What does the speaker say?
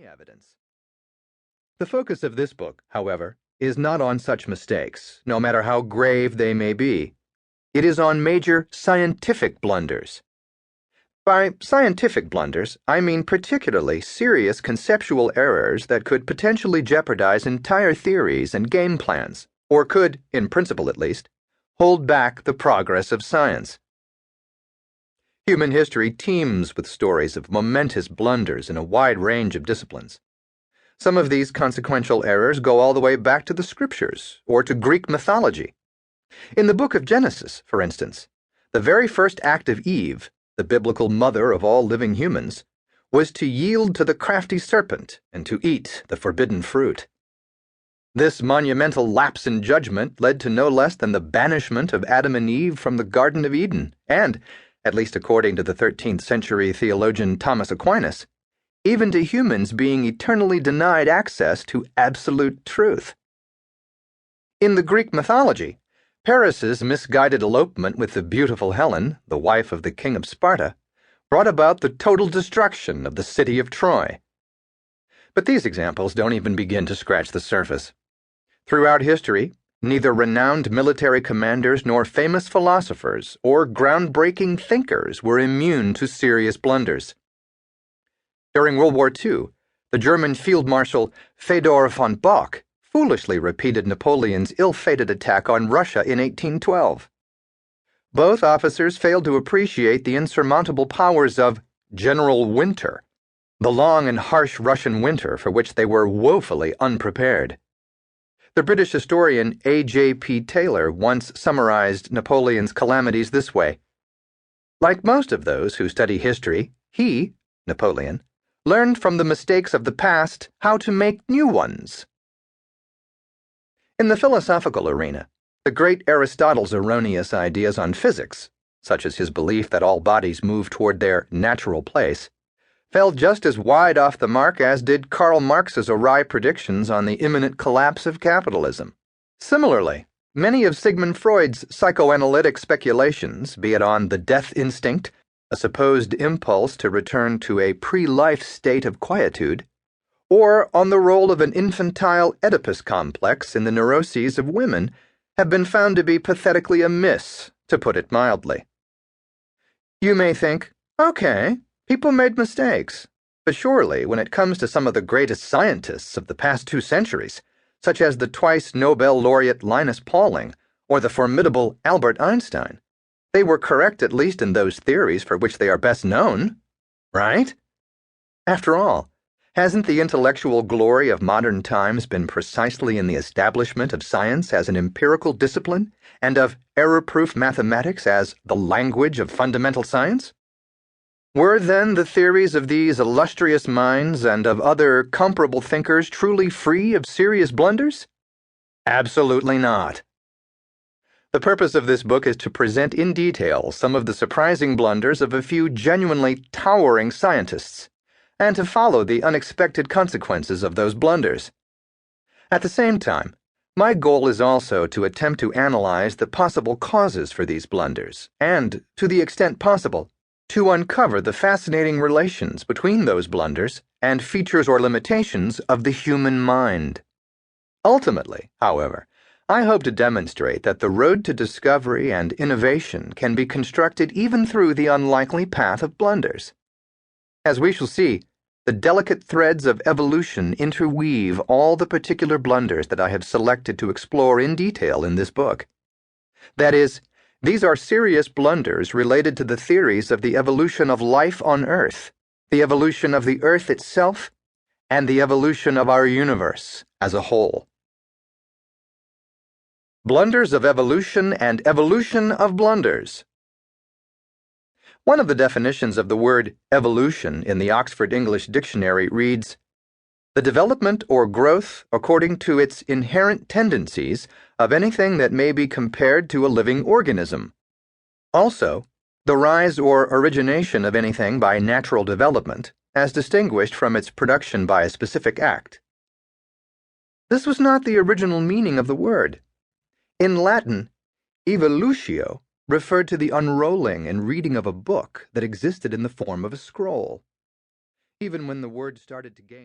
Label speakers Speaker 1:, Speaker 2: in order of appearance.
Speaker 1: evidence. The focus of this book, however, is not on such mistakes, no matter how grave they may be. It is on major scientific blunders. By scientific blunders, I mean particularly serious conceptual errors that could potentially jeopardize entire theories and game plans, or could, in principle at least, hold back the progress of science. Human history teems with stories of momentous blunders in a wide range of disciplines. Some of these consequential errors go all the way back to the scriptures or to Greek mythology. In the book of Genesis, for instance, the very first act of Eve, the biblical mother of all living humans, was to yield to the crafty serpent and to eat the forbidden fruit. This monumental lapse in judgment led to no less than the banishment of Adam and Eve from the Garden of Eden and, at least according to the 13th century theologian Thomas Aquinas, even to humans being eternally denied access to absolute truth. In the Greek mythology, Paris's misguided elopement with the beautiful Helen, the wife of the king of Sparta, brought about the total destruction of the city of Troy. But these examples don't even begin to scratch the surface. Throughout history, neither renowned military commanders nor famous philosophers or groundbreaking thinkers were immune to serious blunders. During World War II, the German Field Marshal Fedor von Bock foolishly repeated Napoleon's ill-fated attack on Russia in 1812. Both officers failed to appreciate the insurmountable powers of General Winter, the long and harsh Russian winter for which they were woefully unprepared. The British historian A.J.P. Taylor once summarized Napoleon's calamities this way: "Like most of those who study history, he, Napoleon, learned from the mistakes of the past how to make new ones." In the philosophical arena, the great Aristotle's erroneous ideas on physics, such as his belief that all bodies move toward their natural place, fell just as wide off the mark as did Karl Marx's awry predictions on the imminent collapse of capitalism. Similarly, many of Sigmund Freud's psychoanalytic speculations, be it on the death instinct, a supposed impulse to return to a pre-life state of quietude, or on the role of an infantile Oedipus complex in the neuroses of women, have been found to be pathetically amiss, to put it mildly. You may think, okay, people made mistakes, but surely when it comes to some of the greatest scientists of the past 2 centuries, such as the twice Nobel laureate Linus Pauling or the formidable Albert Einstein, they were correct at least in those theories for which they are best known, right? After all, hasn't the intellectual glory of modern times been precisely in the establishment of science as an empirical discipline and of error-proof mathematics as the language of fundamental science? Were then the theories of these illustrious minds and of other comparable thinkers truly free of serious blunders? Absolutely not. The purpose of this book is to present in detail some of the surprising blunders of a few genuinely towering scientists, and to follow the unexpected consequences of those blunders. At the same time, my goal is also to attempt to analyze the possible causes for these blunders, and, to the extent possible, to uncover the fascinating relations between those blunders and features or limitations of the human mind. Ultimately, however, I hope to demonstrate that the road to discovery and innovation can be constructed even through the unlikely path of blunders. As we shall see, the delicate threads of evolution interweave all the particular blunders that I have selected to explore in detail in this book. That is, these are serious blunders related to the theories of the evolution of life on Earth, the evolution of the Earth itself, and the evolution of our universe as a whole. Blunders of evolution and evolution of blunders. One of the definitions of the word evolution in the Oxford English Dictionary reads, "The development or growth according to its inherent tendencies of anything that may be compared to a living organism. Also, the rise or origination of anything by natural development, as distinguished from its production by a specific act." This was not the original meaning of the word. In Latin, evolutio referred to the unrolling and reading of a book that existed in the form of a scroll. Even when the word started to gain